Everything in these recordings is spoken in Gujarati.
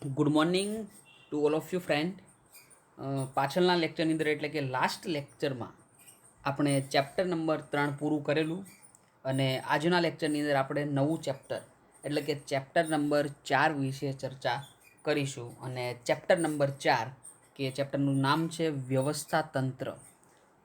Good morning to all of you friend. પાછળના લેક્ચરની અંદર એટલે કે લાસ્ટ લેક્ચરમાં આપણે ચેપ્ટર નંબર 3 પૂરું કરેલું અને આજના લેક્ચરની અંદર આપણે નવું ચેપ્ટર એટલે કે ચેપ્ટર નંબર 4 વિશે ચર્ચા કરીશું. અને ચેપ્ટર નંબર 4 કે ચેપ્ટરનું નામ છે વ્યવસ્થા તંત્ર.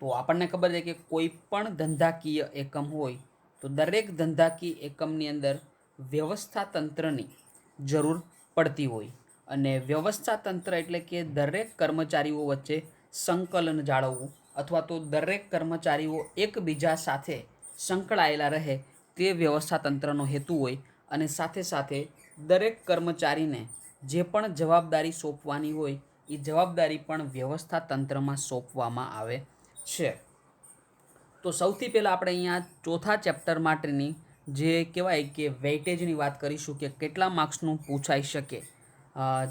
તો આપણને ખબર છે કે કોઈ પણ ધંધાકીય એકમ હોય તો દરેક ધંધાકીય એકમની અંદર વ્યવસ્થા તંત્રની જરૂર પડતી હોય. અને વ્યવસ્થા તંત્ર એટલે કે દરેક કર્મચારીઓ વચ્ચે સંકલન જાળવવું અથવા તો દરેક કર્મચારીઓ એકબીજા સાથે સંકળાયેલા રહે તે વ્યવસ્થા તંત્રનો હેતુ હોય. અને સાથે સાથે દરેક કર્મચારીને જે પણ જવાબદારી સોંપવાની હોય એ જવાબદારી પણ વ્યવસ્થા તંત્રમાં સોંપવામાં આવે છે. તો સૌથી પહેલાં આપણે અહીંયા ચોથા ચેપ્ટર માટેની જે કહેવાય કે વેઇટેજની વાત કરીશું કે કેટલા માર્ક્સનું પૂછાઈ શકે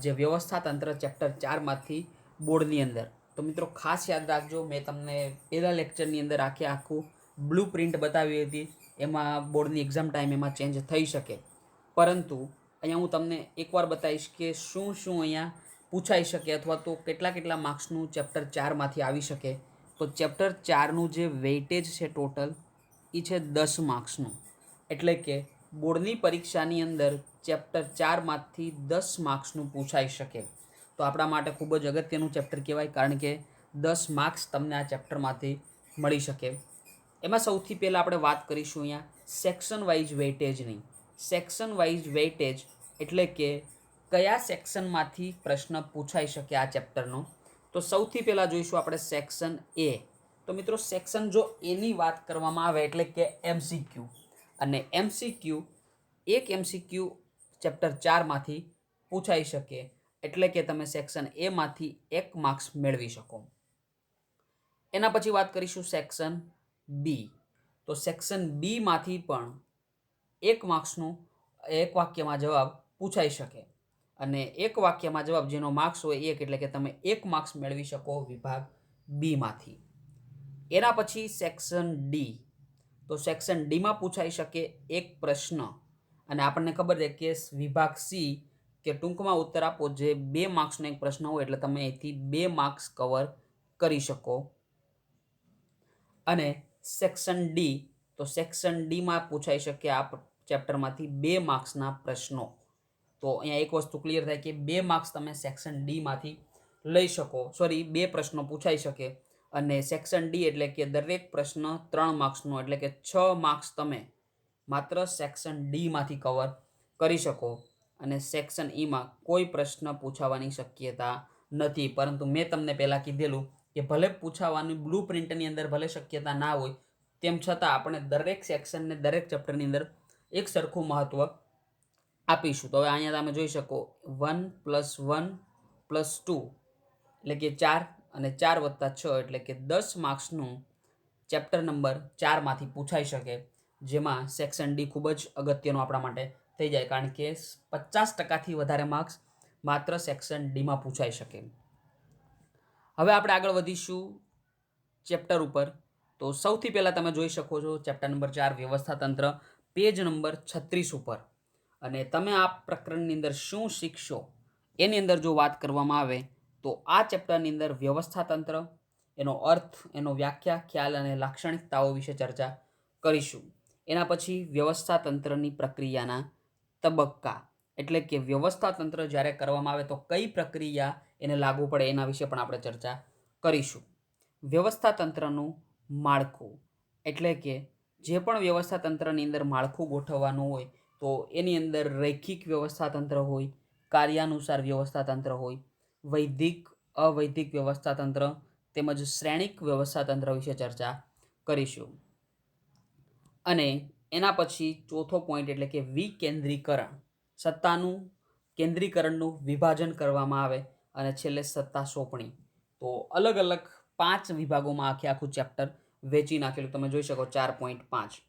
જે વ્યવસ્થા તંત્ર ચેપ્ટર 4માંથી બોર્ડની અંદર. તો મિત્રો ખાસ યાદ રાખજો, મેં તમને પહેલા લેક્ચરની અંદર આખું બ્લુ પ્રિન્ટ બતાવી હતી. એમાં બોર્ડની એક્ઝામ ટાઈમ એમાં ચેન્જ થઈ શકે, પરંતુ અહીંયા હું તમને એકવાર બતાવીશ કે શું શું અહીંયા પૂછાઈ શકે અથવા તો કેટલા કેટલા માર્ક્સનું ચેપ્ટર 4માંથી આવી શકે. તો ચેપ્ટર 4નું જે વેઇટેજ છે ટોટલ એ છે 10 માર્ક્સનું. એટલે કે બોર્ડની પરીક્ષાની અંદર ચેપ્ટર 4માંથી 10 માર્ક્સનું પૂછાઈ શકે. તો આપણા માટે ખૂબ જ અગત્યનું ચેપ્ટર કહેવાય, કારણ કે 10 માર્ક્સ તમને આ ચેપ્ટરમાંથી મળી શકે. એમાં સૌથી પહેલાં આપણે વાત કરીશું અહીંયા સેક્શન વાઇઝ વેઇટેજની. સેક્શન વાઇઝ વેઇટેજ એટલે કે કયા સેક્શનમાંથી પ્રશ્ન પૂછાઈ શકે આ ચેપ્ટરનો. તો સૌથી પહેલાં જોઈશું આપણે સેક્શન એ. તો મિત્રો સેક્શન જો એની વાત કરવામાં આવે એટલે કે એમસીક્યુ, અને એમસીક્યુ એક એમસીક્યુ ચેપ્ટર 4માંથી પૂછાઈ શકે, એટલે કે તમે સેક્શન એમાંથી 1 માર્ક્સ મેળવી શકો. એના પછી વાત કરીશું સેક્શન બી. તો સેક્શન બીમાંથી પણ 1 માર્ક્સનું એક વાક્યમાં જવાબ પૂછાઈ શકે, અને એક વાક્યમાં જવાબ જેનો માર્ક્સ હોય 1 એટલે કે તમે 1 માર્ક્સ મેળવી શકો વિભાગ બીમાંથી. એના પછી સેક્શન ડી. તો સેક્શન ડીમાં પૂછાઈ શકે એક પ્રશ્ન, અને આપણને ખબર છે કે વિભાગ સી કે ટૂંકમાં ઉત્તર આપો જે 2 માર્ક્સનો એક પ્રશ્ન હોય એટલે તમે અહીંથી 2 માર્ક્સ કવર કરી શકો. અને સેક્શન ડી, તો સેક્શન ડીમાં પૂછાઈ શકે આ ચેપ્ટરમાંથી 2 માર્ક્સના પ્રશ્નો. તો અહીંયા એક વસ્તુ ક્લિયર થાય કે 2 માર્ક્સ તમે સેક્શન ડીમાંથી લઈ શકો, 2 પ્રશ્નો પૂછાઈ શકે. અને સેક્શન ડી એટલે કે દરેક પ્રશ્ન 3 માર્ક્સનો, એટલે કે 6 માર્ક્સ તમે માત્ર સેક્શન ડીમાંથી કવર કરી શકો. અને સેક્શન ઈમાં કોઈ પ્રશ્ન પૂછાવાની શક્યતા નથી, પરંતુ મેં તમને પહેલાં કીધેલું કે ભલે પૂછાવાની બ્લુ પ્રિન્ટની અંદર ભલે શક્યતા ના હોય, તેમ છતાં આપણે દરેક સેક્શનને દરેક ચેપ્ટરની અંદર એક સરખું મહત્ત્વ આપીશું. તો હવે અહીંયા તમે જોઈ શકો 1 + 1 + 2 એટલે કે 4, અને 4 + 6 એટલે કે 10 માર્ક્સનું ચેપ્ટર નંબર 4માંથી પૂછાઈ શકે, જેમાં સેક્શન ડી ખૂબ જ અગત્યનું આપણા માટે થઈ જાય, કારણ કે 50%થી વધારે માર્ક્સ માત્ર સેક્શન ડીમાં પૂછાઈ શકે. હવે આપણે આગળ વધીશું ચેપ્ટર ઉપર. તો સૌથી પહેલાં તમે જોઈ શકો છો ચેપ્ટર નંબર 4 વ્યવસ્થા તંત્ર, પેજ નંબર 36 ઉપર. અને તમે આ પ્રકરણની અંદર શું શીખશો એની અંદર જો વાત કરવામાં આવે તો આ ચેપ્ટરની અંદર વ્યવસ્થા તંત્ર, એનો અર્થ, એનો વ્યાખ્યા, ખ્યાલ અને લાક્ષણિકતાઓ વિશે ચર્ચા કરીશું. એના પછી વ્યવસ્થા તંત્રની પ્રક્રિયાના તબક્કા, એટલે કે વ્યવસ્થા તંત્ર જ્યારે કરવામાં આવે તો કઈ પ્રક્રિયા એને લાગુ પડે એના વિશે પણ આપણે ચર્ચા કરીશું. વ્યવસ્થા તંત્રનું માળખું, એટલે કે જે પણ વ્યવસ્થા તંત્રની અંદર માળખું ગોઠવવાનું હોય તો એની અંદર રૈખિક વ્યવસ્થા તંત્ર હોય, કાર્યાનુસાર વ્યવસ્થા તંત્ર હોય, વૈધિક અવૈધિક વ્યવસ્થા તંત્ર તેમજ શ્રેણિક વ્યવસ્થા તંત્ર વિશે ચર્ચા કરીશું. અને એના પછી ચોથો પોઈન્ટ એટલે કે વિકેન્દ્રીકરણ, સત્તાનું કેન્દ્રીકરણનું વિભાજન કરવામાં આવે, અને છેલ્લે સત્તા સોંપણી. તો અલગ અલગ 5 વિભાગોમાં આખું ચેપ્ટર વેચી નાખેલું તમે જોઈ શકો 4.5.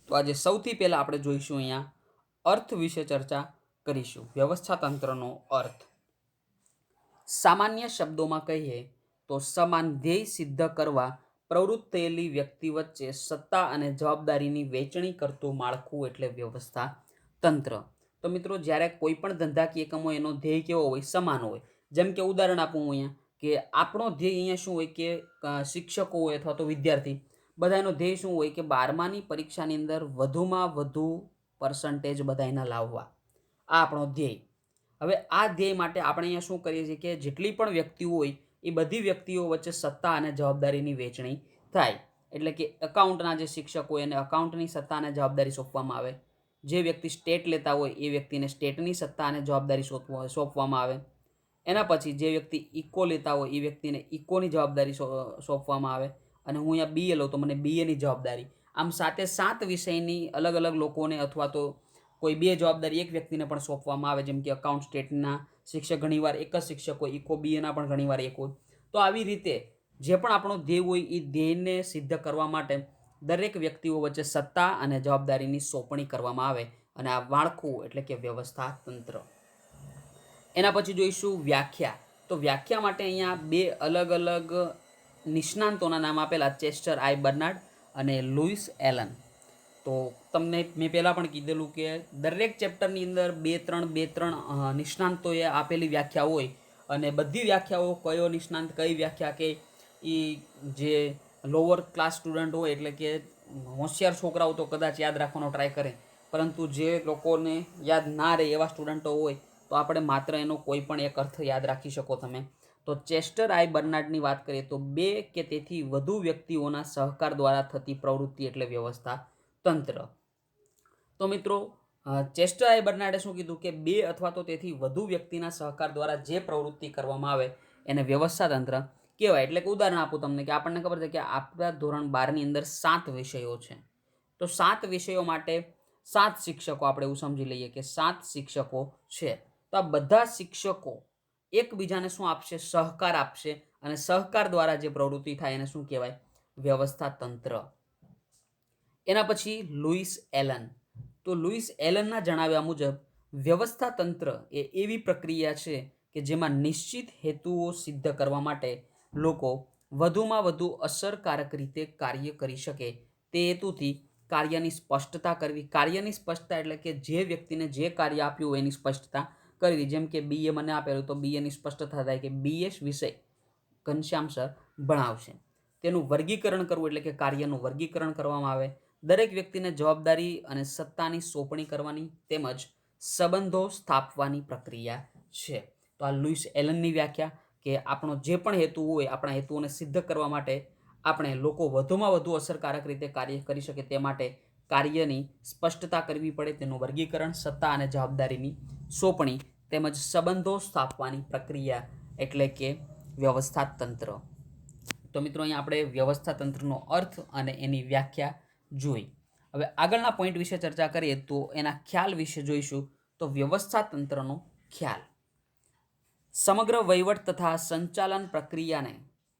તો આજે સૌથી પહેલાં આપણે જોઈશું અહીંયા અર્થ વિશે ચર્ચા કરીશું. વ્યવસ્થા તંત્રનો અર્થ સામાન્ય શબ્દોમાં કહીએ તો સમાન ધ્યેય સિદ્ધ કરવા પ્રવૃત્ત થયેલી વ્યક્તિ વચ્ચે સત્તા અને જવાબદારીની વહેંચણી કરતું માળખું એટલે વ્યવસ્થા તંત્ર. તો મિત્રો જ્યારે કોઈ પણ ધંધાકીય એકમ હોય એનો ધ્યેય કેવો હોય? સમાન હોય. જેમ કે ઉદાહરણ આપું હું અહીંયા કે આપણો ધ્યેય અહીંયા શું હોય કે શિક્ષકો હોય અથવા તો વિદ્યાર્થી બધાનો ધ્યેય શું હોય કે 12માની પરીક્ષાની અંદર વધુમાં વધુ પર્સન્ટેજ બધાયના લાવવા. આ આપણો ધ્યેય. હવે આ ધ્યેય માટે આપણે અહીંયા શું કરીએ છીએ કે જેટલી પણ વ્યક્તિઓ હોય એ બધી વ્યક્તિઓ વચ્ચે સત્તા અને જવાબદારીની વહેંચણી થાય. એટલે કે એકાઉન્ટના જે શિક્ષક હોય એને એકાઉન્ટની સત્તા અને જવાબદારી સોંપવામાં આવે. જે વ્યક્તિ સ્ટેટ લેતા હોય એ વ્યક્તિને સ્ટેટની સત્તા અને જવાબદારી સોંપવામાં આવે. એના પછી જે વ્યક્તિ ઇકો લેતા હોય એ વ્યક્તિને ઇકોની જવાબદારી સોંપવામાં આવે. અને હું અહીંયા બીએ લઉં તો મને બીએની જવાબદારી. આમ 7 વિષયની અલગ અલગ લોકોને અથવા તો કોઈ 2 જવાબદારી એક વ્યક્તિને પણ સોંપવામાં આવે. જેમ કે અકાઉન્ટ સ્ટેટના શિક્ષક ઘણીવાર એક જ શિક્ષક હોય, ઇકો બીએના પણ ઘણીવાર એક હોય. તો આવી રીતે જે પણ આપણો ધ્યેય હોય એ ધ્યેયને સિદ્ધ કરવા માટે દરેક વ્યક્તિઓ વચ્ચે સત્તા અને જવાબદારીની સોંપણી કરવામાં આવે. અને આ માળખું એટલે કે વ્યવસ્થા તંત્ર. એના પછી જોઈશું વ્યાખ્યા. તો વ્યાખ્યા માટે અહીંયા 2 અલગ અલગ નિષ્ણાંતોના નામ આપેલા, ચેસ્ટર આઈ બર્નાર્ડ અને લુઈસ એલન. તો તમને મેં પહેલાં પણ કીધેલું કે દરેક ચેપ્ટરની અંદર 2-3 નિષ્ણાંતોએ આપેલી વ્યાખ્યા હોય અને બધી વ્યાખ્યાઓ કયો નિષ્ણાંત કઈ વ્યાખ્યા કે એ જે લોઅર ક્લાસ સ્ટુડન્ટ હોય એટલે કે હોશિયાર છોકરાઓ તો કદાચ યાદ રાખવાનો ટ્રાય કરે, પરંતુ જે લોકોને યાદ ના રહે એવા સ્ટુડન્ટો હોય તો આપણે માત્ર એનો કોઈ પણ એક અર્થ યાદ રાખી શકો તમે. તો ચેસ્ટર આઈ બર્નાર્ડની વાત કરીએ તો 2 કે તેથી વધુ વ્યક્તિઓના સહકાર દ્વારા થતી પ્રવૃત્તિ એટલે વ્યવસ્થા તંત્ર. તો મિત્રો ચેસ્ટર આઈ બર્નાર્ડે શું કીધું કે 2 અથવા તો તેથી વધુ વ્યક્તિના સહકાર દ્વારા જે પ્રવૃત્તિ કરવામાં આવે એને વ્યવસ્થા તંત્ર કહેવાય. એટલે કે ઉદાહરણ આપું તમને કે આપણને ખબર છે કે આપણા ધોરણ 12ની અંદર 7 વિષયો છે. તો 7 વિષયો માટે 7 શિક્ષકો, આપણે એવું સમજી લઈએ કે 7 શિક્ષકો છે. તો આ બધા શિક્ષકો એકબીજાને શું આપશે? સહકાર આપશે. અને સહકાર દ્વારા જે પ્રવૃત્તિ થાય એને શું કહેવાય? વ્યવસ્થા તંત્ર. એના પછી લુઈસ એલન. તો લુઈસ એલનના જણાવ્યા મુજબ વ્યવસ્થા તંત્ર એ એવી પ્રક્રિયા છે કે જેમાં નિશ્ચિત હેતુઓ સિદ્ધ કરવા માટે લોકો વધુમાં વધુ અસરકારક રીતે કાર્ય કરી શકે તે હેતુથી કાર્યની સ્પષ્ટતા કરવી. કાર્યની સ્પષ્ટતા એટલે કે જે વ્યક્તિને જે કાર્ય આપ્યું હોય એની સ્પષ્ટતા કરવી. જેમ કે બીએ મને આપેલું તો બીએની સ્પષ્ટતા થાય કે બીએસ વિષય ઘનશ્યામ સર ભણાવશે. તેનું વર્ગીકરણ કરવું એટલે કે કાર્યનું વર્ગીકરણ કરવામાં આવે. દરેક વ્યક્તિને જવાબદારી અને સત્તાની સોંપણી કરવાની તેમજ સંબંધો સ્થાપવાની પ્રક્રિયા છે. તો આ લુઈસ એલનની વ્યાખ્યા કે આપણો જે પણ હેતુ હોય આપણા હેતુઓને સિદ્ધ કરવા માટે આપણે લોકો વધુમાં વધુ અસરકારક રીતે કાર્ય કરી શકે તે માટે કાર્યની સ્પષ્ટતા કરવી પડે, તેનું વર્ગીકરણ, સત્તા અને જવાબદારીની સોંપણી તેમજ સંબંધો સ્થાપવાની પ્રક્રિયા એટલે કે વ્યવસ્થા તંત્ર. તો મિત્રો અહીંયા આપણે વ્યવસ્થા તંત્રનો અર્થ અને એની વ્યાખ્યા જોઈ. હવે આગળના પોઈન્ટ વિશે ચર્ચા કરીએ તો એના ખ્યાલ વિશે જોઈશું. તો વ્યવસ્થા તંત્રનો ખ્યાલ સમગ્ર વહીવટ તથા સંચાલન પ્રક્રિયાને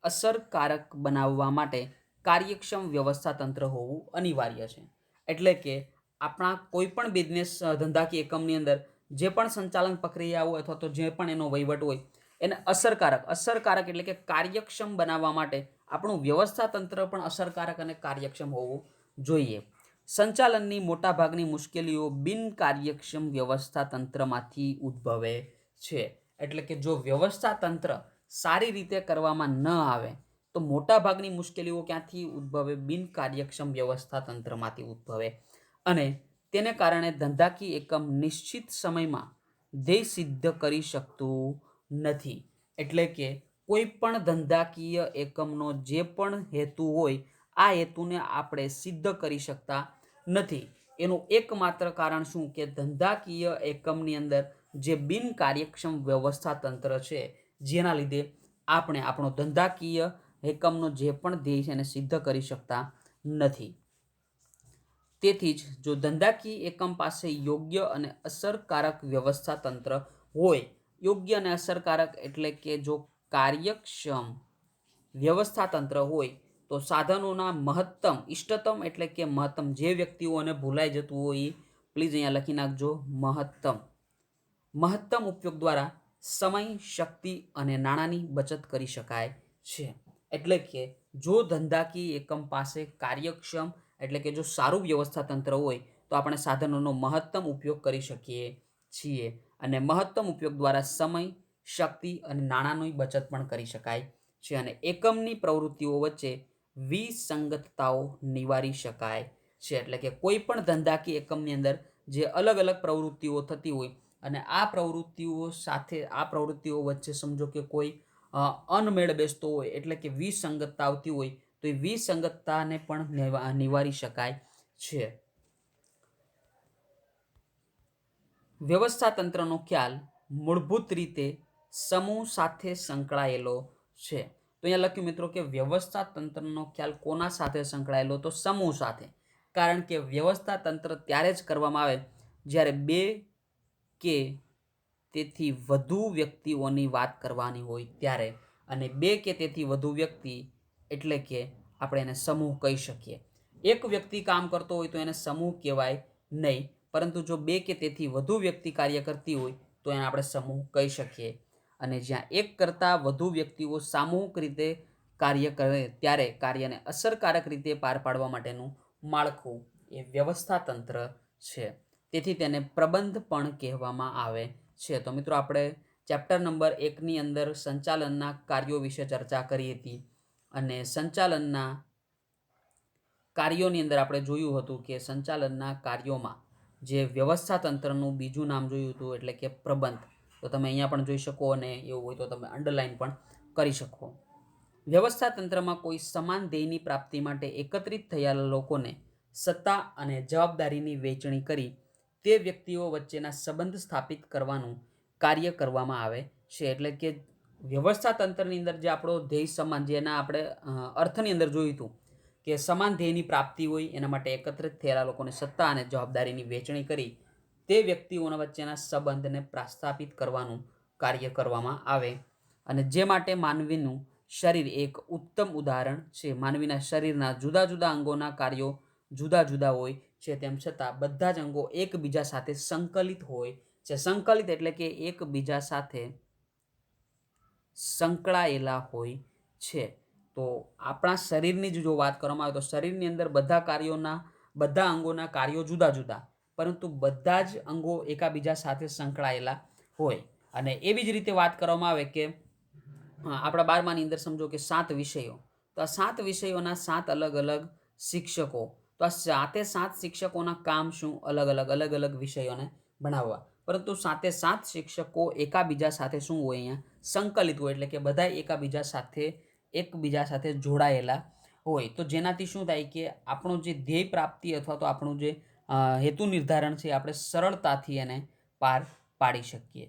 અસરકારક બનાવવા માટે કાર્યક્ષમ વ્યવસ્થા તંત્ર હોવું અનિવાર્ય છે. એટલે કે આપણા કોઈ પણ બિઝનેસ ધંધાકીય એકમની અંદર જે પણ સંચાલન પ્રક્રિયા હોય અથવા તો જે પણ એનો વહીવટ હોય એને અસરકારક એટલે કે કાર્યક્ષમ બનાવવા માટે આપણું વ્યવસ્થા તંત્ર પણ અસરકારક અને કાર્યક્ષમ હોવું જોઈએ. સંચાલનની મોટાભાગની મુશ્કેલીઓ બિનકાર્યક્ષમ વ્યવસ્થા તંત્રમાંથી ઉદ્ભવે છે. એટલે કે જો વ્યવસ્થા તંત્ર સારી રીતે કરવામાં ન આવે તો મોટાભાગની મુશ્કેલીઓ ક્યાંથી ઉદ્ભવે? બિનકાર્યક્ષમ વ્યવસ્થા તંત્રમાંથી ઉદ્ભવે. અને તેને કારણે ધંધાકીય એકમ નિશ્ચિત સમયમાં ધ્યેય સિદ્ધ કરી શકતું નથી. એટલે કે કોઈ પણ ધંધાકીય એકમનો જે પણ હેતુ હોય આ હેતુને આપણે સિદ્ધ કરી શકતા નથી. એનું એકમાત્ર કારણ શું કે ધંધાકીય એકમની અંદર જે બિનકાર્યક્ષમ વ્યવસ્થા તંત્ર છે જેના લીધે આપણે આપણો ધંધાકીય એકમનો જે પણ ધ્યેય છે એને સિદ્ધ કરી શકતા નથી. તેથી જ જો ધંધાકીય એકમ પાસે યોગ્ય અને અસરકારક વ્યવસ્થા તંત્ર હોય, યોગ્ય અને અસરકારક એટલે કે જો કાર્યક્ષમ વ્યવસ્થા તંત્ર હોય તો સાધનોના મહત્તમ, ઇષ્ટતમ એટલે કે મહત્તમ, જે વ્યક્તિઓને ભૂલાઈ જતું હોય પ્લીઝ અહીંયા લખી નાખજો મહત્તમ ઉપયોગ દ્વારા સમય, શક્તિ અને નાણાંની બચત કરી શકાય છે. એટલે કે જો ધંધાકીય એકમ પાસે કાર્યક્ષમ એટલે કે જો સારું વ્યવસ્થા તંત્ર હોય તો આપણે સાધનોનો મહત્તમ ઉપયોગ કરી શકીએ છીએ અને મહત્તમ ઉપયોગ દ્વારા સમય, શક્તિ અને નાણાંની બચત પણ કરી શકાય છે અને એકમની પ્રવૃત્તિઓ વચ્ચે વિસંગતતાઓ નિવારી શકાય છે. એટલે કે કોઈ પણ ધંધાકીય એકમની અંદર જે અલગ અલગ પ્રવૃત્તિઓ થતી હોય અને આ પ્રવૃત્તિઓ વચ્ચે સમજો કે કોઈ અનમેળ બેસતો હોય એટલે કે વિસંગતતા આવતી હોય તો એ વિસંગતતાને પણ નિવારી શકાય છે. વ્યવસ્થા તંત્રનો ખ્યાલ મૂળભૂત રીતે સમૂહ સાથે સંકળાયેલો છે. તો અહીંયા લખ્યું મિત્રો કે વ્યવસ્થા તંત્રનો ખ્યાલ કોના સાથે સંકળાયેલો? તો સમૂહ સાથે. કારણ કે વ્યવસ્થા તંત્ર ત્યારે જ કરવામાં આવે જ્યારે બે કે તેથી વધુ વ્યક્તિઓની વાત કરવાની હોય ત્યારે. અને બે કે તેથી વધુ વ્યક્તિ એટલે કે આપણે એને સમૂહ કહી શકીએ. એક વ્યક્તિ કામ કરતો હોય તો એને સમૂહ કહેવાય નહીં, પરંતુ જો બે કે તેથી વધુ વ્યક્તિ કાર્ય કરતી હોય તો એને આપણે સમૂહ કહી શકીએ. અને જ્યાં એક કરતાં વધુ વ્યક્તિઓ સામૂહિક રીતે કાર્ય કરે ત્યારે કાર્યને અસરકારક રીતે પાર પાડવા માટેનું માળખું એ વ્યવસ્થા તંત્ર છે. તેથી તેને પ્રબંધ પણ કહેવામાં આવે છે. તો મિત્રો આપણે ચેપ્ટર નંબર 1ની અંદર સંચાલનના કાર્યો વિશે ચર્ચા કરી હતી અને સંચાલનના કાર્યોની અંદર આપણે જોયું હતું કે સંચાલનના કાર્યોમાં જે વ્યવસ્થા તંત્રનું બીજું નામ જોયું હતું એટલે કે પ્રબંધ. તો તમે અહીંયા પણ જોઈ શકો અને એવું હોય તો તમે અંડરલાઈન પણ કરી શકો. વ્યવસ્થા તંત્રમાં કોઈ સમાન ધ્યેયની પ્રાપ્તિ માટે એકત્રિત થયેલા લોકોને સત્તા અને જવાબદારીની વહેંચણી કરી તે વ્યક્તિઓ વચ્ચેના સંબંધ સ્થાપિત કરવાનું કાર્ય કરવામાં આવે છે. એટલે કે વ્યવસ્થા તંત્રની અંદર જે આપણો ધ્યેય સમાન, જેના આપણે અર્થની અંદર જોયું હતું કે સમાન ધ્યેયની પ્રાપ્તિ હોય એના માટે એકત્રિત થયેલા લોકોને સત્તા અને જવાબદારીની વહેંચણી કરી તે વ્યક્તિઓના વચ્ચેના સંબંધને પ્રસ્થાપિત કરવાનું કાર્ય કરવામાં આવે. અને જે માટે માનવીનું શરીર એક ઉત્તમ ઉદાહરણ છે. માનવીના શરીરના જુદા જુદા અંગોના કાર્યો જુદા જુદા હોય છે, તેમ છતાં બધા જ અંગો એકબીજા સાથે સંકલિત હોય છે. સંકલિત એટલે કે એકબીજા સાથે સંકળાયેલા હોય છે. તો આપણા શરીરની જ જો વાત કરવામાં આવે તો શરીરની અંદર બધા અંગોના કાર્યો જુદા જુદા, પરંતુ બધા જ અંગો એકાબીજા સાથે સંકળાયેલા હોય. અને એવી જ રીતે વાત કરવામાં આવે કે આપણા 12માની અંદર સમજો કે 7 વિષયો, તો આ 7 વિષયોના 7 અલગ અલગ શિક્ષકો, તો આ 7 શિક્ષકોના કામ શું? અલગ અલગ વિષયોને ભણાવવા. પરંતુ 7 શિક્ષકો એકાબીજા સાથે શું હોય? અહીંયા સંકલિત હોય એટલે કે બધા એકબીજા સાથે જોડાયેલા હોય. તો જેનાથી શું થાય કે આપણું જે ધ્યેય પ્રાપ્તિ અથવા તો આપણું જે હેતુ નિર્ધારણ છે આપણે સરળતાથી એને પાર પાડી શકીએ.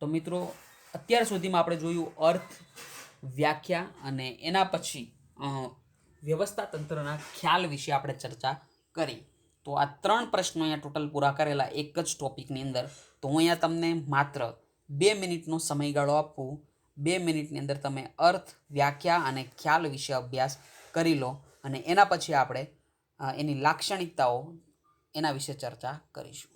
તો મિત્રો અત્યાર સુધીમાં આપણે જોયું અર્થ, વ્યાખ્યા અને એના પછી વ્યવસ્થા તંત્રના ખ્યાલ વિશે આપણે ચર્ચા કરી. તો આ 3 પ્રશ્નો અહીંયા ટોટલ પૂરા કરેલા એક જ ટોપિકની અંદર. તો હું અહીંયા તમને માત્ર 2 મિનિટનો સમયગાળો આપું. 2 મિનિટની અંદર તમે અર્થ, વ્યાખ્યા અને ખ્યાલ વિશે અભ્યાસ કરી લો અને એના પછી આપણે એની લાક્ષણિકતાઓ એના વિશે ચર્ચા કરીશું.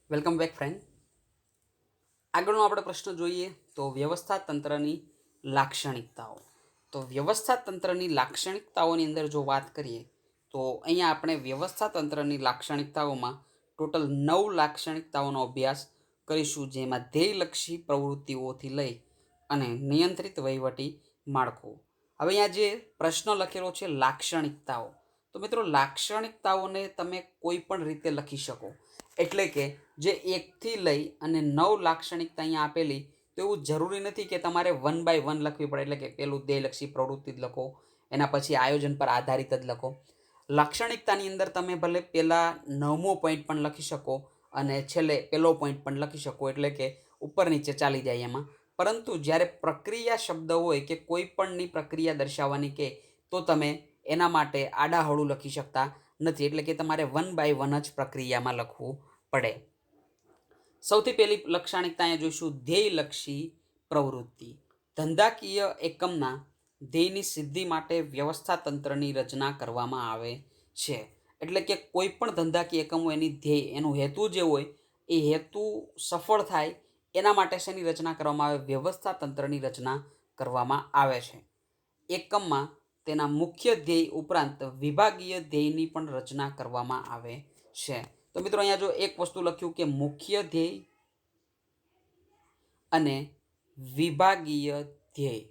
Welcome back friend. આગળનો આપણે પ્રશ્ન જોઈએ તો વ્યવસ્થા તંત્રની લાક્ષણિકતાઓ. તો વ્યવસ્થા તંત્રની લાક્ષણિકતાઓની અંદર જો વાત કરીએ તો અહીંયા આપણે વ્યવસ્થા તંત્રની લાક્ષણિકતાઓમાં ટોટલ 9 લાક્ષણિકતાઓનો અભ્યાસ કરીશું, જેમાં ધ્યેયલક્ષી પ્રવૃત્તિઓથી લઈ અને નિયંત્રિત વહીવટી માળખું. હવે અહીંયા જે પ્રશ્ન લખેલો છે લાક્ષણિકતાઓ, તો મિત્રો લાક્ષણિકતાઓને તમે કોઈ પણ રીતે લખી શકો. એટલે કે જે 1થી લઈ અને 9 લાક્ષણિકતા અહીંયા આપેલી, તો એવું જરૂરી નથી કે તમારે 1 બાય 1 લખવી પડે. એટલે કે પેલું ધ્યેયલક્ષી પ્રવૃત્તિ જ લખો, એના પછી આયોજન પર આધારિત જ લખો. લાક્ષણિકતાની અંદર તમે ભલે પહેલા 9મો પોઈન્ટ પણ લખી શકો અને છેલ્લે પહેલો પોઈન્ટ પણ લખી શકો, એટલે કે ઉપર નીચે ચાલી જાય એમાં. પરંતુ જ્યારે પ્રક્રિયા શબ્દ હોય કે કોઈ પણની પ્રક્રિયા દર્શાવવાની કે, તો તમે એના માટે આડાહળું લખી શકતા નથી. એટલે કે તમારે 1 બાય 1 જ પ્રક્રિયામાં લખવું પડે. સૌથી પહેલી લાક્ષણિકતા અહીંયા જોઈશું, ધ્યેયલક્ષી પ્રવૃત્તિ. ધંધાકીય એકમના ધ્યેયની સિદ્ધિ માટે વ્યવસ્થા તંત્રની રચના કરવામાં આવે છે. એટલે કે કોઈ પણ ધંધાકીય એકમ હોય, એની ધ્યેય, એનું હેતુ જે હોય, એ હેતુ સફળ થાય એના માટે શેની રચના કરવામાં આવે? વ્યવસ્થા તંત્રની રચના કરવામાં આવે છે. એકમમાં તેના મુખ્ય ધ્યેય ઉપરાંત વિભાગીય ધ્યેયની પણ રચના કરવામાં આવે છે. તો મિત્રો અહીંયા જો એક વસ્તુ લખ્યું કે મુખ્ય ધ્યેય અને વિભાગીય ધ્યેય,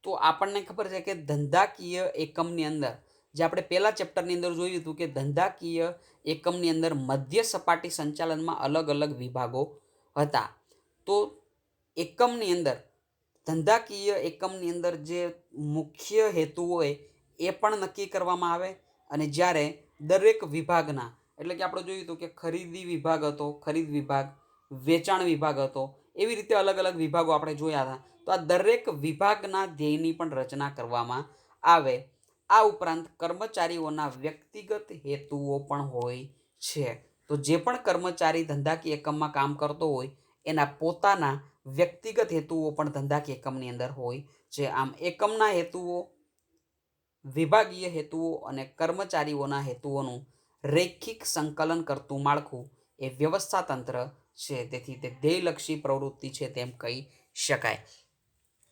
તો આપણને ખબર છે કે ધંધાકીય એકમની અંદર, જે આપણે પહેલા ચેપ્ટરની અંદર જોયું હતું કે ધંધાકીય એકમની અંદર મધ્ય સપાટી સંચાલનમાં અલગ અલગ વિભાગો હતા. તો એકમની અંદર, ધંધાકીય એકમની અંદર જે મુખ્ય હેતુ હોય એ પણ નક્કી કરવામાં આવે. અને જ્યારે દરેક વિભાગના, એટલે કે આપણે જોયું હતું કે ખરીદી વિભાગ હતો, ખરીદ વિભાગ, વેચાણ વિભાગ હતો, એવી રીતે અલગ અલગ વિભાગો આપણે જોયા હતા. તો આ દરેક વિભાગના ધ્યેયની પણ રચના કરવામાં આવે. આ ઉપરાંત કર્મચારીઓના વ્યક્તિગત હેતુઓ પણ હોય છે. તો જે પણ કર્મચારી ધંધાકીય એકમમાં કામ કરતો હોય, એના પોતાના વ્યક્તિગત હેતુઓ પણ ધંધાકીય એકમની અંદર હોય છે. આમ એકમના હેતુઓ, વિભાગીય હેતુઓ અને કર્મચારીઓના હેતુઓનું રૈખિક સંકલન કરતું માળખું એ વ્યવસ્થા તંત્ર છે. તેથી તે ધ્યેયલક્ષી પ્રવૃત્તિ છે તેમ કહી શકાય.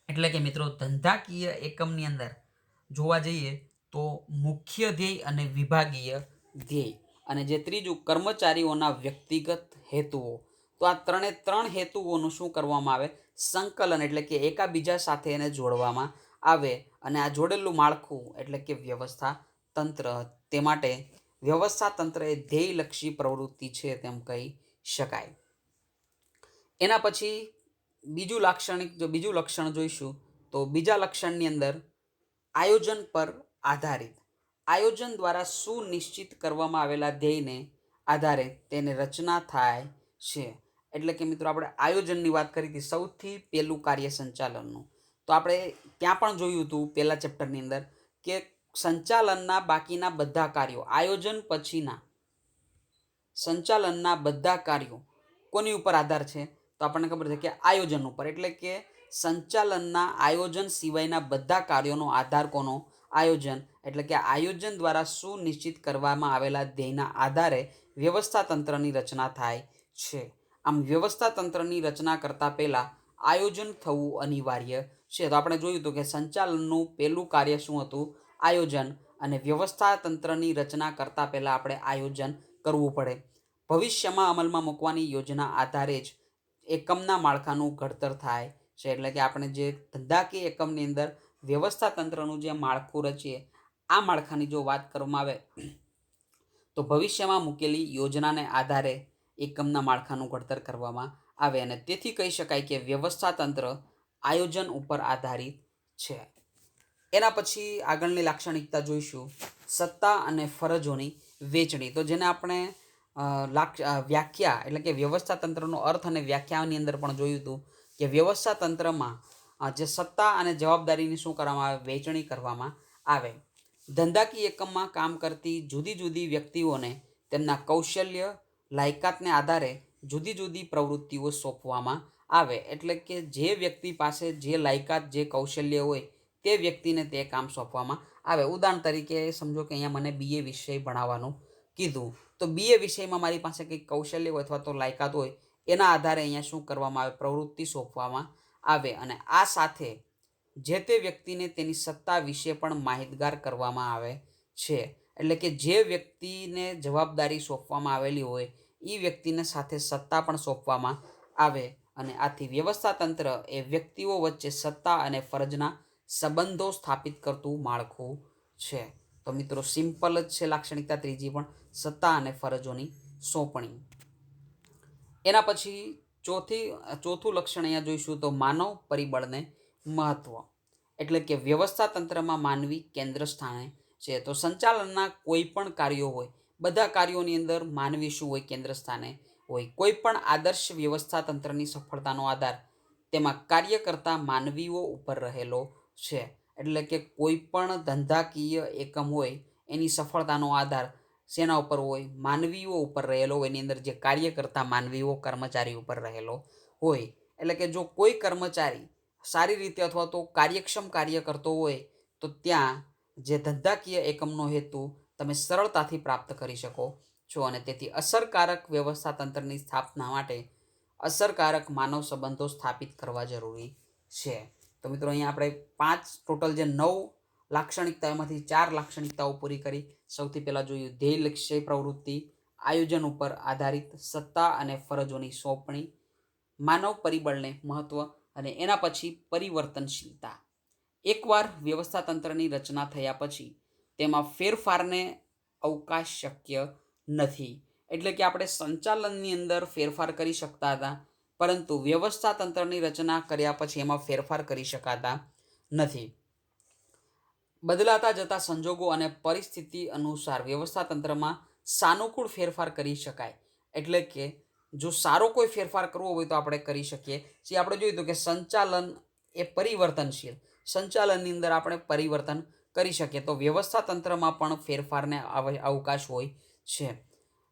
એટલે કે મિત્રો ધંધાકીય એકમની અંદર જોવા જઈએ તો મુખ્ય ધ્યેય અને વિભાગીય ધ્યેય, અને જે ત્રીજું કર્મચારીઓના વ્યક્તિગત હેતુઓ. તો આ ત્રણ હેતુઓનું શું કરવામાં આવે? સંકલન, એટલે કે એકાબીજા સાથે એને જોડવામાં આવે. અને આ જોડેલું માળખું એટલે કે વ્યવસ્થા તંત્ર. તે માટે વ્યવસ્થા તંત્ર એ ધ્યેયલક્ષી પ્રવૃત્તિ છે તેમ કહી શકાય. એના પછી બીજું લક્ષણ જોઈશું. તો બીજા લક્ષણની અંદર આયોજન પર આધારિત. આયોજન દ્વારા સુનિશ્ચિત કરવામાં આવેલા ધ્યેયને આધારે તેને રચના થાય છે. એટલે કે મિત્રો આપણે આયોજનની વાત કરી હતી, સૌથી પહેલું કાર્ય સંચાલનનું. તો આપણે ત્યાં પણ જોયું હતું પહેલા ચેપ્ટરની અંદર કે સંચાલનના બાકીના બધા કાર્યો, આયોજન પછીના સંચાલનના બધા કાર્યો કોની ઉપર આધાર છે? તો આપણને ખબર છે કે આયોજન ઉપર. એટલે કે સંચાલનના આયોજન સિવાયના બધા કાર્યોનો આધાર કોનો? આયોજન. એટલે કે આયોજન દ્વારા સુનિશ્ચિત કરવામાં આવેલા ધ્યેયના આધારે વ્યવસ્થા તંત્રની રચના થાય છે. આમ વ્યવસ્થા તંત્રની રચના કરતાં પહેલાં આયોજન થવું અનિવાર્ય છે. તો આપણે જોયું હતું કે સંચાલનનું પહેલું કાર્ય શું હતું? આયોજન. અને વ્યવસ્થા તંત્રની રચના કરતાં પહેલાં આપણે આયોજન કરવું પડે. ભવિષ્યમાં અમલમાં મૂકવાની યોજના આધારે જ એકમના માળખાનું ઘડતર થાય છે. એટલે કે આપણે જે ધંધાકીય એકમની અંદર વ્યવસ્થા તંત્રનું જે માળખું રચીએ, આ માળખાની જો વાત કરવામાં આવે તો ભવિષ્યમાં મૂકેલી યોજનાને આધારે એકમના માળખાનું ઘડતર કરવામાં આવે. અને તેથી કહી શકાય કે વ્યવસ્થા તંત્ર આયોજન ઉપર આધારિત છે. એના પછી આગળની લાક્ષણિકતા જોઈશું, સત્તા અને ફરજોની વહેંચણી. તો જેને આપણે વ્યાખ્યા, એટલે કે વ્યવસ્થા તંત્રનો અર્થ અને વ્યાખ્યાની અંદર પણ જોયું હતું કે વ્યવસ્થા તંત્રમાં જે સત્તા અને જવાબદારીની શું કરવામાં આવે? વહેંચણી કરવામાં આવે. ધંધાકીય એકમમાં કામ કરતી જુદી જુદી વ્યક્તિઓને તેમના કૌશલ્ય, લાયકાતને આધારે જુદી જુદી પ્રવૃત્તિઓ સોંપવામાં આવે. એટલે કે જે વ્યક્તિ પાસે જે લાયકાત, જે કૌશલ્ય હોય, તે વ્યક્તિને તે કામ સોંપવામાં આવે. ઉદાહરણ તરીકે સમજો કે અહીંયા મને BA વિષય ભણાવવાનું કીધું, તો બીએ વિષયમાં મારી પાસે કંઈક કૌશલ્ય હોય અથવા તો લાયકાત હોય એના આધારે અહીંયા શું કરવામાં આવે, પ્રવૃત્તિ સોંપવામાં આવે અને આ સાથે જે તે વ્યક્તિને તેની સત્તા વિશે પણ માહિતગાર કરવામાં આવે છે. એટલે કે જે વ્યક્તિને જવાબદારી સોંપવામાં આવેલી હોય એ વ્યક્તિને સાથે સત્તા પણ સોંપવામાં આવે અને આથી વ્યવસ્થા તંત્ર એ વ્યક્તિઓ વચ્ચે સત્તા અને ફરજના સંબંધો સ્થાપિત કરતું માળખું છે. તો મિત્રો સિમ્પલ જ છે લાક્ષણિકતા ત્રીજી પણ, સત્તા અને ફરજોની સોંપણી. એના પછી ચોથું લક્ષણ અહીંયા જોઈશું તો માનવ પરિબળને મહત્વ. એટલે કે વ્યવસ્થા તંત્રમાં માનવી કેન્દ્ર સ્થાને છે. તો સંચાલનના કોઈ પણ કાર્યો હોય, બધા કાર્યોની અંદર માનવી શું હોય, કેન્દ્ર સ્થાને હોય. કોઈ પણ આદર્શ વ્યવસ્થા તંત્રની સફળતાનો આધાર તેમાં કાર્ય કરતા માનવીઓ ઉપર રહેલો છે. એટલે કે કોઈ પણ ધંધાકીય એકમ હોય એની સફળતાનો આધાર શેના ઉપર હોય, માનવીઓ ઉપર રહેલો હોય. એની અંદર જે કાર્ય કરતા માનવીઓ, કર્મચારી ઉપર રહેલો હોય. એટલે કે જો કોઈ કર્મચારી સારી રીતે અથવા તો કાર્યક્ષમ કાર્ય કરતો હોય તો ત્યાં જે ધંધાકીય એકમનો હેતુ તમે સરળતાથી પ્રાપ્ત કરી શકો છો અને તેથી અસરકારક વ્યવસ્થા તંત્રની સ્થાપના માટે અસરકારક માનવ સંબંધો સ્થાપિત કરવા જરૂરી છે. તો મિત્રો અહીંયા આપણે ટોટલ જે 9 લાક્ષણિકતાઓમાંથી 4 લાક્ષણિકતાઓ પૂરી કરી. સૌથી પહેલાં જોયું ધ્યેય લક્ષ્ય પ્રવૃત્તિ, આયોજન ઉપર આધારિત, સત્તા અને ફરજોની સોંપણી, માનવ પરિબળને મહત્વ અને એના પછી પરિવર્તનશીલતા. એકવાર વ્યવસ્થા તંત્રની રચના થયા પછી તેમાં ફેરફારને અવકાશ શક્ય નથી. એટલે કે આપણે સંચાલનની અંદર ફેરફાર કરી શકતા હતા, પરંતુ વ્યવસ્થા તંત્રની રચના કર્યા પછી એમાં ફેરફાર કરી શકાતા નથી. બદલાતા જતા સંજોગો અને પરિસ્થિતિ અનુસાર વ્યવસ્થા તંત્રમાં સાનુકૂળ ફેરફાર કરી શકાય. એટલે કે જો સારો કોઈ ફેરફાર કરવો હોય તો આપણે કરી શકીએ. જે આપણે જોયું હતું કે સંચાલન એ પરિવર્તનશીલ, સંચાલનની અંદર આપણે પરિવર્તન કરી શકીએ. તો વ્યવસ્થા તંત્રમાં પણ ફેરફારને અવકાશ હોય છે.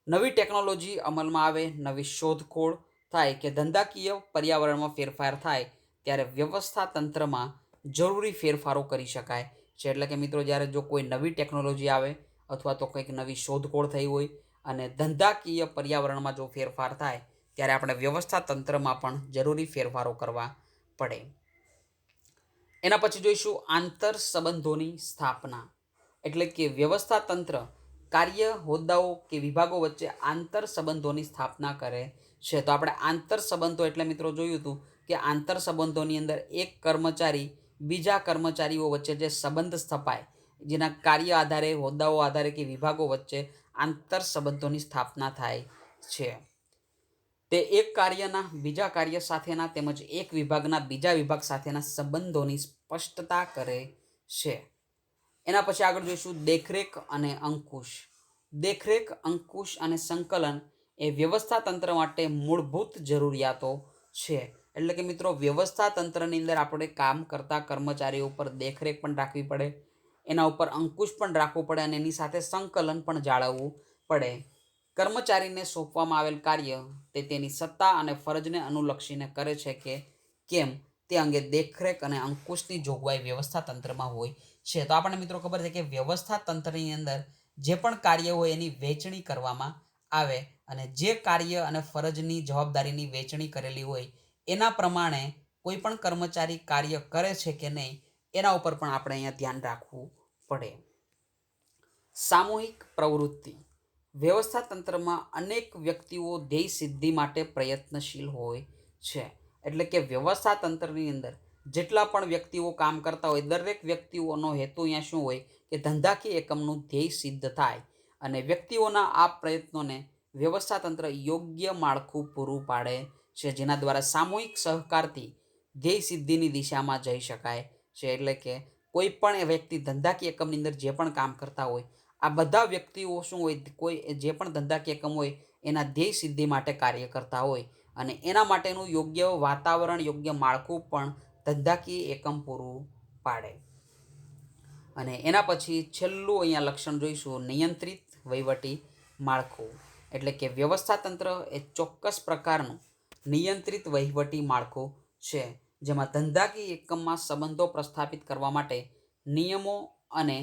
નવી ટેકનોલોજી અમલમાં આવે, નવી શોધખોળ થાય કે ધંધાકીય પર્યાવરણમાં ફેરફાર થાય ત્યારે વ્યવસ્થા તંત્રમાં જરૂરી ફેરફારો કરી શકાય છે. એટલે કે મિત્રો જ્યારે જો કોઈ નવી ટેકનોલોજી આવે અથવા તો કંઈક નવી શોધખોળ થઈ હોય અને ધંધાકીય પર્યાવરણમાં જો ફેરફાર થાય ત્યારે આપણે વ્યવસ્થા તંત્રમાં પણ જરૂરી ફેરફારો કરવા પડે. એના પછી જોઈશું આંતર સંબંધોની સ્થાપના. એટલે કે વ્યવસ્થા તંત્ર કાર્ય, હોદ્દાઓ કે વિભાગો વચ્ચે આંતર સંબંધોની સ્થાપના કરે છે. તો આપણે આંતર સંબંધો એટલે મિત્રો જોયું હતું કે આંતર સંબંધોની અંદર એક કર્મચારી બીજા કર્મચારીઓ વચ્ચે જે સંબંધ સ્થપાય, જેના કાર્ય આધારે, હોદ્દાઓ આધારે કે વિભાગો વચ્ચે આંતર સંબંધોની સ્થાપના થાય છે. તે એક કાર્યના બીજા કાર્ય સાથેના તેમજ એક વિભાગના બીજા વિભાગ સાથેના સંબંધોની સ્પષ્ટતા કરે છે. એના પછી આગળ જોઈશું દેખરેખ અને અંકુશ. દેખરેખ, અંકુશ અને સંકલન એ વ્યવસ્થા તંત્ર માટે મૂળભૂત જરૂરિયાતો છે. એટલે કે મિત્રો વ્યવસ્થા તંત્રની અંદર આપણે કામ કરતા કર્મચારીઓ ઉપર દેખરેખ પણ રાખવી પડે, એના ઉપર અંકુશ પણ રાખવું પડે અને એની સાથે સંકલન પણ જાળવવું પડે. કર્મચારીને સોંપવામાં આવેલ કાર્ય તે તેની સત્તા અને ફરજને અનુલક્ષીને કરે છે કે કેમ તે અંગે દેખરેખ અને અંકુશની જોગવાઈ વ્યવસ્થા તંત્રમાં હોય છે. તો આપણને મિત્રો ખબર છે કે વ્યવસ્થા તંત્રની અંદર જે પણ કાર્ય હોય એની વહેંચણી કરવામાં આવે અને જે કાર્ય અને ફરજની જવાબદારીની વહેંચણી કરેલી હોય એના પ્રમાણે કોઈ પણ કર્મચારી કાર્ય કરે છે કે નહીં એના ઉપર પણ આપણે અહીંયા ધ્યાન રાખવું પડે. સામૂહિક પ્રવૃત્તિ. વ્યવસ્થા તંત્રમાં અનેક વ્યક્તિઓ ધ્યેય સિદ્ધિ માટે પ્રયત્નશીલ હોય છે. એટલે કે વ્યવસ્થા તંત્રની અંદર જેટલા પણ વ્યક્તિઓ કામ કરતા હોય દરેક વ્યક્તિઓનો હેતુ અહીંયા શું હોય કે ધંધાકીય એકમનું ધ્યેય સિદ્ધ થાય અને વ્યક્તિઓના આ પ્રયત્નોને વ્યવસ્થા તંત્ર યોગ્ય માળખું પૂરું પાડે છે, જેના દ્વારા સામૂહિક સહકારથી ધ્યેય સિદ્ધિની દિશામાં જઈ શકાય છે. એટલે કે કોઈ પણ વ્યક્તિ ધંધાકીય એકમની અંદર જે પણ કામ કરતા હોય આ બધા વ્યક્તિઓ શું હોય, કોઈ જે પણ ધંધાકીય એકમ હોય એના ધ્યેય સિદ્ધિ માટે કાર્ય કરતા હોય અને એના માટેનું યોગ્ય વાતાવરણ, યોગ્ય માળખું પણ ધંધાકીય એકમ પૂરું પાડે. અને એના પછી છેલ્લું અહીંયા લક્ષણ જોઈશું નિયંત્રિત વહીવટી માળખું. એટલે કે વ્યવસ્થા તંત્ર એ ચોક્કસ પ્રકારનું નિયંત્રિત વહીવટી માળખું છે જેમાં ધંધાકીય એકમમાં સંબંધો પ્રસ્થાપિત કરવા માટે નિયમો અને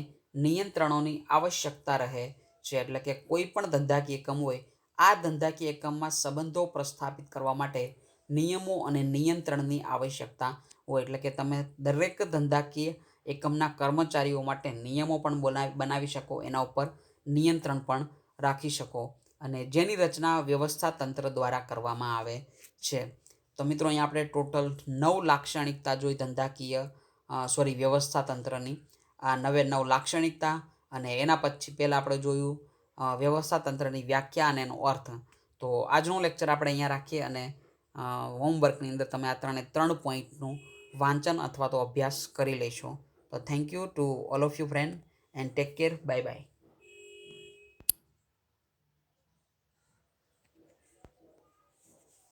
નિયંત્રણોની આવશ્યકતા રહે છે, એટલે કે કોઈ પણ ધંધાકીય એકમ હોય, આ ધંધાકીય એકમમાં સંબંધો પ્રસ્થાપિત કરવા માટે નિયમો અને નિયંત્રણની આવશ્યકતા હોય. એટલે કે તમે દરેક ધંધાકીય એકમના કર્મચારીઓ માટે નિયમો પણ બનાવી શકો, એના ઉપર નિયંત્રણ પણ રાખી શકો, અને જેની રચના વ્યવસ્થા તંત્ર દ્વારા કરવામાં આવે છે. તો મિત્રો અહીંયા આપણે ટોટલ 9 લાક્ષણિકતા જોઈ ધંધાકીય વ્યવસ્થા તંત્રની. આ 9 લાક્ષણિકતા, અને એના પછી પહેલાં આપણે જોયું વ્યવસ્થા તંત્રની વ્યાખ્યા અને એનો અર્થ. તો આજનો લેક્ચર આપણે અહીંયા રાખીએ, અને હોમવર્કની અંદર તમે આ 3 પોઈન્ટનું વાંચન અથવા તો અભ્યાસ કરી લેશો. તો thank you to all of you friend, and take care. Bye bye.